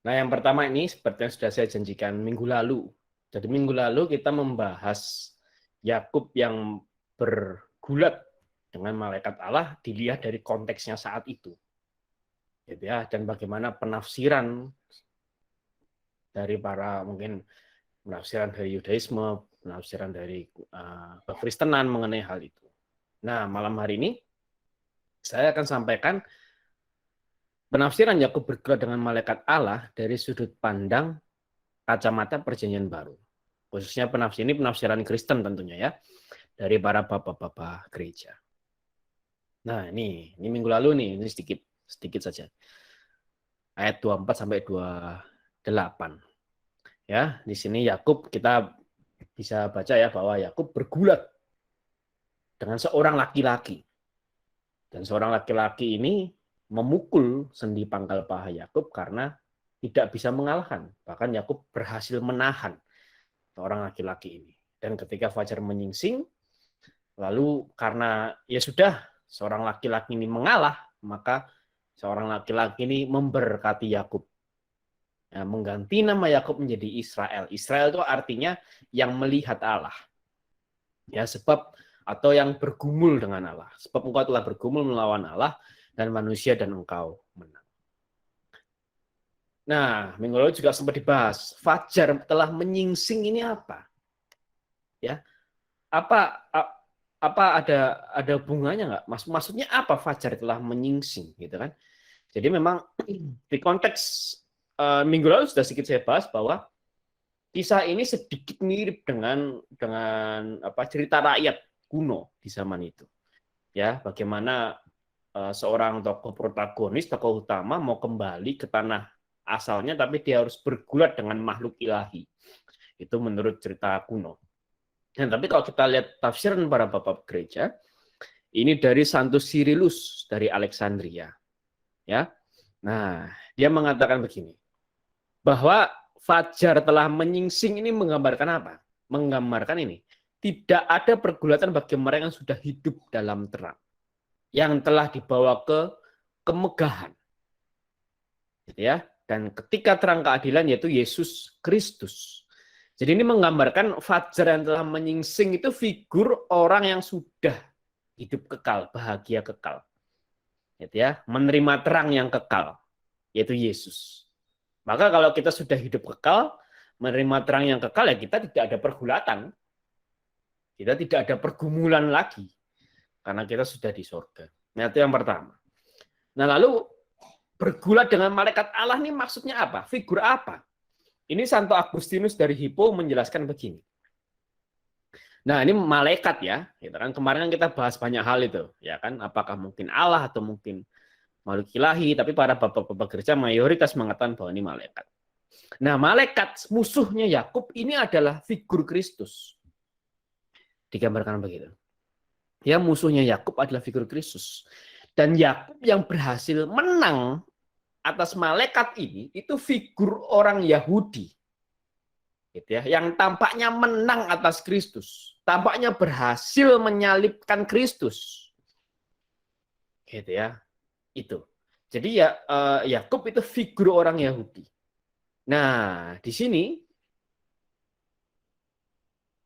Nah, yang pertama ini seperti yang sudah saya janjikan minggu lalu. Jadi minggu lalu kita membahas Yakub yang bergulat dengan malaikat Allah dilihat dari konteksnya saat itu. Gitu ya, dan bagaimana penafsiran dari para mungkin penafsiran dari Yudaisme, penafsiran dari kekristenan mengenai hal itu. Nah, malam hari ini saya akan sampaikan penafsiran Yakub bergerak dengan malaikat Allah dari sudut pandang kacamata Perjanjian Baru. Khususnya penafsiran ini penafsiran Kristen tentunya ya, dari para bapak-bapak gereja. Nah, ini minggu lalu nih, ini sedikit saja. Ayat 24 sampai 28. Ya, di sini Yakub kita bisa baca ya bahwa Yakub bergulat dengan seorang laki-laki. Dan seorang laki-laki ini memukul sendi pangkal paha Yakub karena tidak bisa mengalahkan. Bahkan Yakub berhasil menahan seorang laki-laki ini. Dan ketika fajar menyingsing, lalu karena ya sudah seorang laki-laki ini mengalah, maka seorang laki-laki ini memberkati Yakub. Ya, mengganti nama Yakub menjadi Israel. Israel itu artinya yang melihat Allah. Ya, sebab atau yang bergumul dengan Allah. Sebab engkau telah bergumul melawan Allah dan manusia dan engkau menang. Nah, minggu lalu juga sempat dibahas. Fajar telah menyingsing ini apa? Ya, apa ada hubungannya nggak? Maksudnya apa fajar telah menyingsing gitu kan? Jadi memang di konteks minggu lalu sudah sedikit saya bahas bahwa kisah ini sedikit mirip dengan cerita rakyat kuno di zaman itu. Ya, bagaimana seorang tokoh protagonis, tokoh utama mau kembali ke tanah asalnya tapi dia harus bergulat dengan makhluk ilahi. Itu menurut cerita kuno. Nah, tapi kalau kita lihat tafsiran para bapak gereja, ini dari Santus Cyrillus dari Alexandria. Ya. Nah, dia mengatakan begini. Bahwa fajar telah menyingsing ini menggambarkan apa? Menggambarkan ini. Tidak ada pergulatan bagi mereka yang sudah hidup dalam terang. Yang telah dibawa ke kemegahan. Gitu ya. Dan ketika terang keadilan yaitu Yesus Kristus. Jadi ini menggambarkan fajar yang telah menyingsing itu figur orang yang sudah hidup kekal, bahagia kekal. Gitu ya, menerima terang yang kekal, yaitu Yesus. Maka kalau kita sudah hidup kekal, menerima terang yang kekal, ya kita tidak ada pergulatan. Kita tidak ada pergumulan lagi. Karena kita sudah di surga. Nah, itu yang pertama. Nah, lalu bergulat dengan malaikat Allah ini maksudnya apa? Figur apa? Ini Santo Agustinus dari Hippo menjelaskan begini. Nah, ini malaikat ya, gitu kan. Kemarin kan kita bahas banyak hal itu, ya kan? Apakah mungkin Allah atau mungkin makhluk ilahi, tapi para bapak-bapak gereja mayoritas mengatakan bahwa ini malaikat. Nah, malaikat musuhnya Yakub ini adalah figur Kristus. Digambarkan begitu. Ya, musuhnya Yakub adalah figur Kristus. Dan Yakub yang berhasil menang atas malaikat ini itu figur orang Yahudi. Gitu ya, yang tampaknya menang atas Kristus, tampaknya berhasil menyalibkan Kristus. Gitu ya. Itu. Jadi ya Yakub itu figur orang Yahudi. Nah, di sini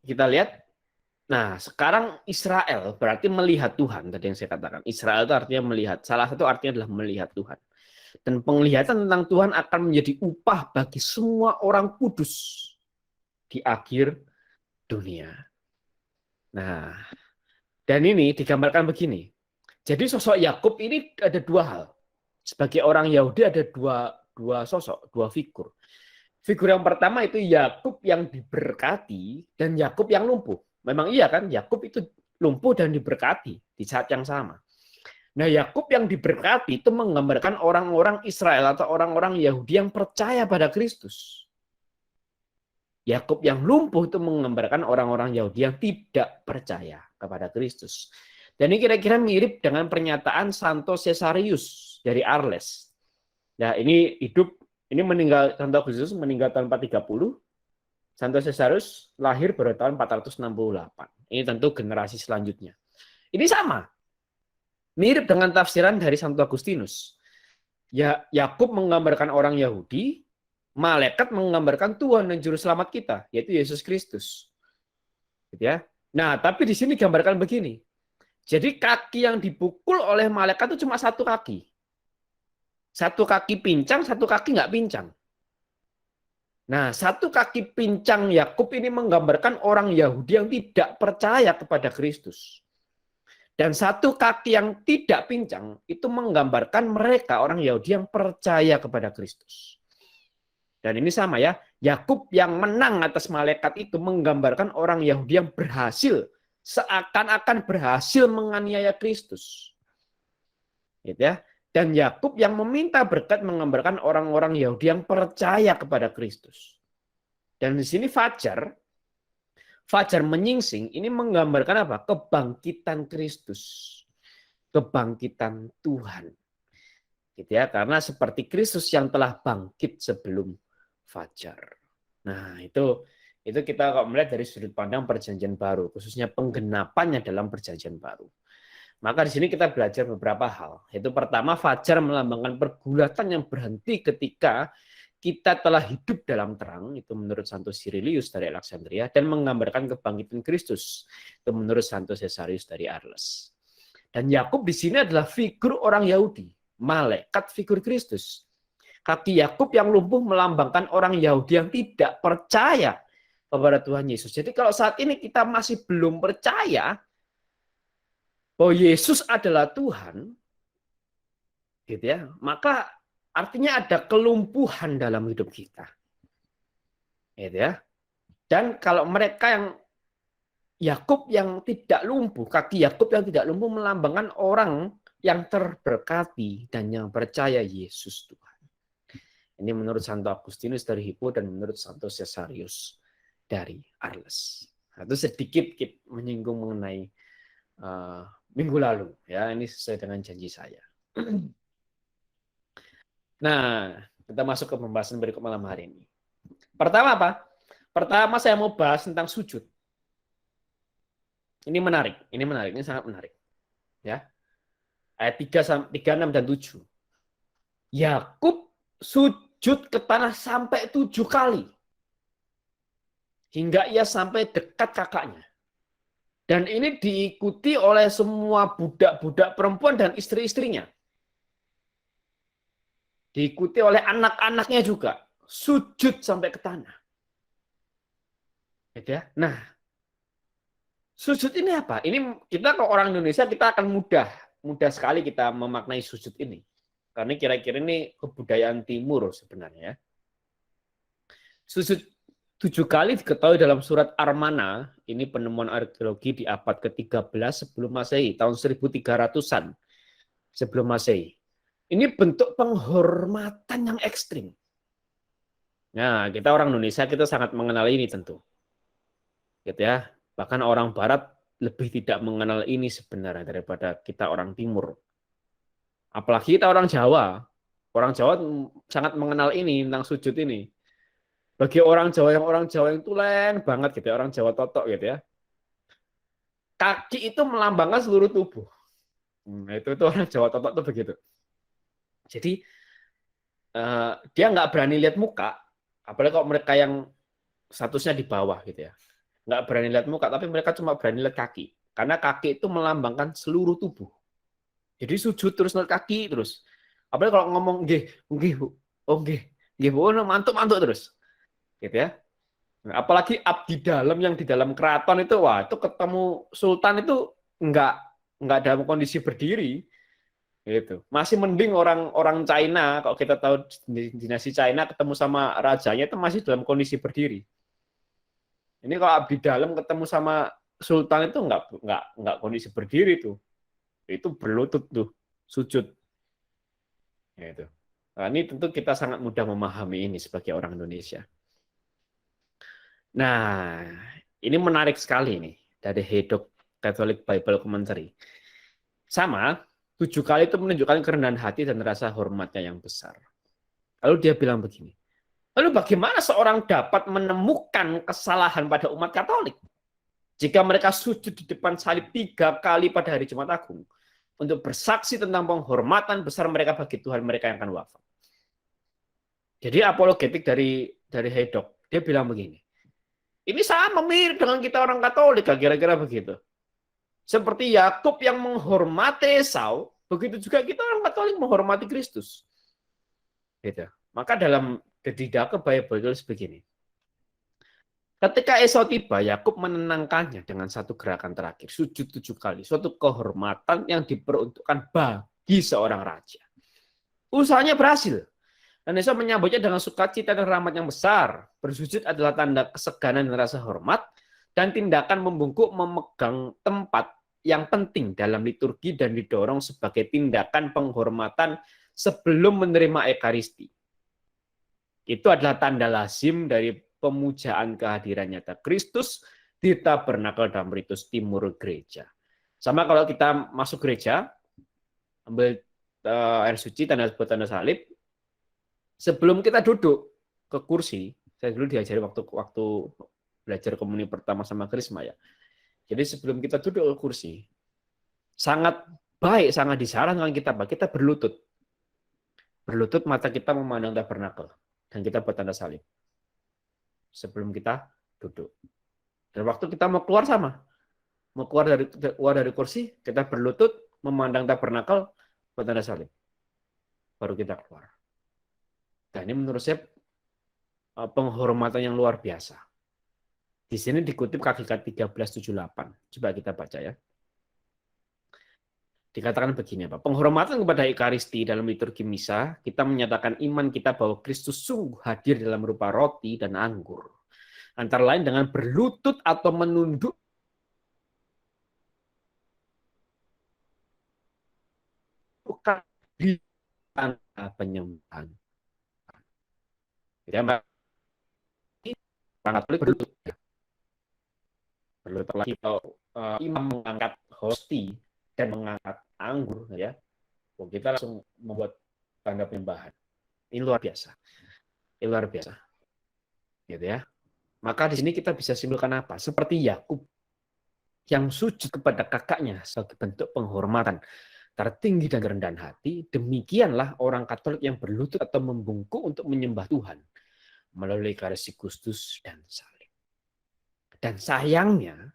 kita lihat, nah sekarang Israel berarti melihat Tuhan, tadi yang saya katakan. Israel itu artinya melihat, salah satu artinya adalah melihat Tuhan. Dan penglihatan tentang Tuhan akan menjadi upah bagi semua orang kudus di akhir dunia. Nah, dan ini digambarkan begini. Jadi sosok Yakub ini ada dua hal. Sebagai orang Yahudi ada dua sosok, dua figur. Figur yang pertama itu Yakub yang diberkati dan Yakub yang lumpuh. Memang iya kan, Yakub itu lumpuh dan diberkati di saat yang sama. Nah, Yakub yang diberkati itu menggambarkan orang-orang Israel atau orang-orang Yahudi yang percaya pada Kristus. Yakub yang lumpuh itu menggambarkan orang-orang Yahudi yang tidak percaya kepada Kristus. Dan ini kira-kira mirip dengan pernyataan Santo Caesarius dari Arles. Nah, ini meninggal, Santo Agustinus meninggal tahun 430. Santo Caesarius lahir pada tahun 468. Ini tentu generasi selanjutnya. Ini sama. Mirip dengan tafsiran dari Santo Agustinus. Ya, Yakub menggambarkan orang Yahudi, Malaikat menggambarkan Tuhan dan juru selamat kita, yaitu Yesus Kristus. Gitu ya. Nah, tapi di sini gambarkan begini. Jadi kaki yang dipukul oleh malaikat itu cuma satu kaki. Satu kaki pincang, satu kaki nggak pincang. Nah, satu kaki pincang Yakub ini menggambarkan orang Yahudi yang tidak percaya kepada Kristus. Dan satu kaki yang tidak pincang itu menggambarkan mereka orang Yahudi yang percaya kepada Kristus. Dan ini sama ya, Yakub yang menang atas malaikat itu menggambarkan orang Yahudi yang berhasil, seakan-akan berhasil menganiaya Kristus. Gitu ya. Dan Yakub yang meminta berkat menggambarkan orang-orang Yahudi yang percaya kepada Kristus. Dan di sini Fajar menyingsing ini menggambarkan apa? Kebangkitan Kristus. Kebangkitan Tuhan. Gitu ya, karena seperti Kristus yang telah bangkit sebelum fajar. Nah, itu kita kalau melihat dari sudut pandang Perjanjian Baru, khususnya penggenapannya dalam Perjanjian Baru. Maka di sini kita belajar beberapa hal. Yaitu pertama, fajar melambangkan pergulatan yang berhenti ketika kita telah hidup dalam terang, itu menurut Santo Cyrilius dari Alexandria, dan menggambarkan kebangkitan Kristus, itu menurut Santo Caesarius dari Arles. Dan Yakub di sini adalah figur orang Yahudi, malaikat figur Kristus. Kaki Yakub yang lumpuh melambangkan orang Yahudi yang tidak percaya kepada Tuhan Yesus. Jadi kalau saat ini kita masih belum percaya bahwa Yesus adalah Tuhan, gitu ya, maka artinya ada kelumpuhan dalam hidup kita, gitu ya. Dan kalau mereka yang Yakub yang tidak lumpuh, kaki Yakub yang tidak lumpuh melambangkan orang yang terberkati dan yang percaya Yesus Tuhan. Ini menurut Santo Agustinus dari Hippo dan menurut Santo Caesarius dari Arles. Nah, itu sedikit menyinggung mengenai minggu lalu, ya, ini sesuai dengan janji saya. Nah, kita masuk ke pembahasan berikut malam hari ini. Pertama apa? Pertama saya mau bahas tentang sujud. Ini menarik, ini sangat menarik. Ya. Ayat 3, 6 dan 7. Yakub sujud ke tanah sampai 7 kali. Hingga ia sampai dekat kakaknya. Dan ini diikuti oleh semua budak-budak perempuan dan istri-istrinya. Diikuti oleh anak-anaknya juga. Sujud sampai ke tanah. Ya. Nah, sujud ini apa? Ini kita kalau orang Indonesia kita akan mudah sekali kita memaknai sujud ini. Karena kira-kira ini kebudayaan timur sebenarnya. Sujud 7 kali diketahui dalam surat Armana, ini penemuan arkeologi di abad ke-13 sebelum Masehi, tahun 1300-an sebelum Masehi. Ini bentuk penghormatan yang ekstrim. Nah, kita orang Indonesia kita sangat mengenal ini tentu. Gitu ya. Bahkan orang barat lebih tidak mengenal ini sebenarnya daripada kita orang timur. Apalagi kita orang Jawa. Orang Jawa sangat mengenal ini tentang sujud ini. Bagi orang Jawa yang tulen banget gitu ya, orang Jawa totok gitu ya. Kaki itu melambangkan seluruh tubuh. Nah, itu orang Jawa totok tuh begitu. Jadi dia nggak berani lihat muka, apalagi kalau mereka yang statusnya di bawah gitu ya. Nggak berani lihat muka, tapi mereka cuma berani lihat kaki. Karena kaki itu melambangkan seluruh tubuh. Jadi sujud terus lihat kaki terus. Apalagi kalau ngomong nggih Bu, mantuk terus. Gitu ya. Nah, apalagi abdi dalam yang di dalam keraton itu, wah itu ketemu sultan itu nggak dalam kondisi berdiri, gitu. Masih mending orang China, kalau kita tahu dinasti China ketemu sama rajanya itu masih dalam kondisi berdiri. Ini kalau abdi dalam ketemu sama sultan itu nggak kondisi berdiri tuh, itu berlutut tuh sujud, gitu. Nah, ini tentu kita sangat mudah memahami ini sebagai orang Indonesia. Nah, ini menarik sekali nih dari Haydock Catholic Bible Commentary. Sama, 7 kali itu menunjukkan kerendahan hati dan rasa hormatnya yang besar. Lalu dia bilang begini, lalu bagaimana seorang dapat menemukan kesalahan pada umat Katolik jika mereka sujud di depan salib 3 kali pada hari Jumat Agung untuk bersaksi tentang penghormatan besar mereka bagi Tuhan mereka yang akan wafat? Jadi apologetik dari Haydock, dia bilang begini. Ini sama mirip dengan kita orang Katolik, kira-kira begitu. Seperti Yakub yang menghormati Esau, begitu juga kita orang Katolik menghormati Kristus. Gitu. Maka dalam Didache Bible itu begini. Ketika Esau tiba, Yakub menenangkannya dengan satu gerakan terakhir, sujud 7 kali, suatu kehormatan yang diperuntukkan bagi seorang raja. Usahanya berhasil. Dan Esau menyambutnya dengan sukacita dan rahmat yang besar. Bersujud adalah tanda keseganan dan rasa hormat, dan tindakan membungkuk memegang tempat yang penting dalam liturgi dan didorong sebagai tindakan penghormatan sebelum menerima Ekaristi. Itu adalah tanda lazim dari pemujaan kehadiran nyata Kristus di tabernakel dan ritus timur gereja. Sama kalau kita masuk gereja, ambil air suci, tanda salib, sebelum kita duduk ke kursi, saya dulu diajari waktu belajar komuni pertama sama Krisma ya. Jadi sebelum kita duduk ke kursi, sangat baik, sangat disarankan kita berlutut. Berlutut, mata kita memandang tabernakel, dan kita bertanda salib. Sebelum kita duduk. Dan waktu kita mau keluar sama. Mau keluar dari kursi, kita berlutut, memandang tabernakel, bertanda salib. Baru kita keluar. Dan ini menurut saya penghormatan yang luar biasa. Di sini dikutip KGK 1378. Coba kita baca ya. Dikatakan begini, Pak. Penghormatan kepada Ekaristi dalam liturgi misa, kita menyatakan iman kita bahwa Kristus sungguh hadir dalam rupa roti dan anggur. Antara lain dengan berlutut atau menunduk di tanda penyembahan. Ya, Mbak. Orang Katolik berlutut. Berlutut lagi kalau imam mengangkat hosti dan mengangkat anggur, ya, kita langsung membuat tanda penyembahan. Ini luar biasa. Ini luar biasa. Gitu ya. Maka di sini kita bisa simpulkan apa? Seperti Yakub yang sujud kepada kakaknya sebagai bentuk penghormatan tertinggi dan kerendahan hati, demikianlah orang Katolik yang berlutut atau membungkuk untuk menyembah Tuhan melalui Ekaristi Kristus dan salib. Dan sayangnya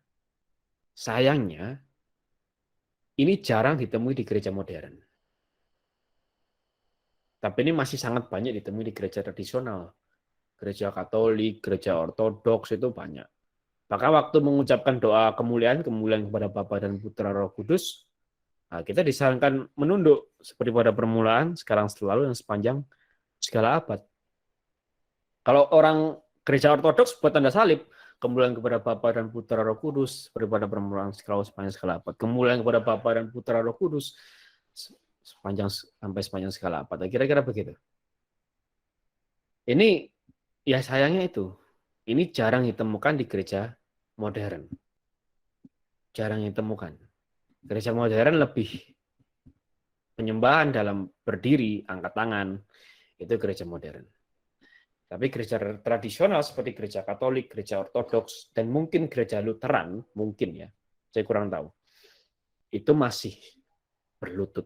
ini jarang ditemui di gereja modern. Tapi ini masih sangat banyak ditemui di gereja tradisional. Gereja Katolik, gereja Ortodoks itu banyak. Maka waktu mengucapkan doa kemuliaan kepada Bapa dan Putra Roh Kudus, kita disarankan menunduk seperti pada permulaan, sekarang selalu, dan sepanjang segala abad. Kalau orang gereja Ortodoks buat tanda salib, kemuliaan kepada Bapa dan Putra Roh Kudus seperti pada permulaan, sepanjang segala abad. Kemuliaan kepada Bapa dan Putra Roh Kudus sepanjang segala abad. Kira-kira begitu. Ini ya sayangnya itu. Ini jarang ditemukan di gereja modern. Jarang ditemukan. Gereja modern lebih penyembahan dalam berdiri, angkat tangan. Itu gereja modern. Tapi gereja tradisional seperti gereja Katolik, gereja Ortodoks, dan mungkin gereja Lutheran, mungkin ya, saya kurang tahu, itu masih berlutut,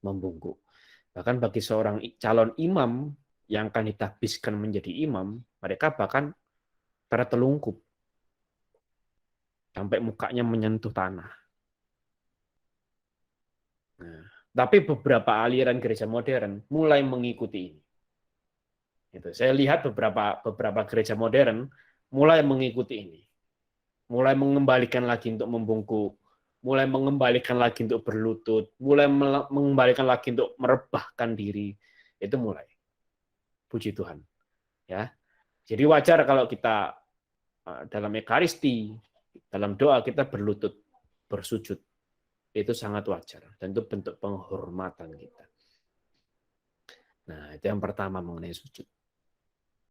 membungkuk. Bahkan bagi seorang calon imam yang akan ditahbiskan menjadi imam, mereka bahkan tertelungkup sampai mukanya menyentuh tanah. Nah, tapi beberapa aliran gereja modern mulai mengikuti ini. Saya lihat beberapa gereja modern mulai mengikuti ini, mulai mengembalikan lagi untuk membungkuk, mulai mengembalikan lagi untuk berlutut, mulai mengembalikan lagi untuk merebahkan diri. Itu mulai. Puji Tuhan. Ya. Jadi wajar kalau kita dalam Ekaristi, dalam doa kita berlutut, bersujud. Itu sangat wajar dan itu bentuk penghormatan kita. Nah, itu yang pertama mengenai sujud.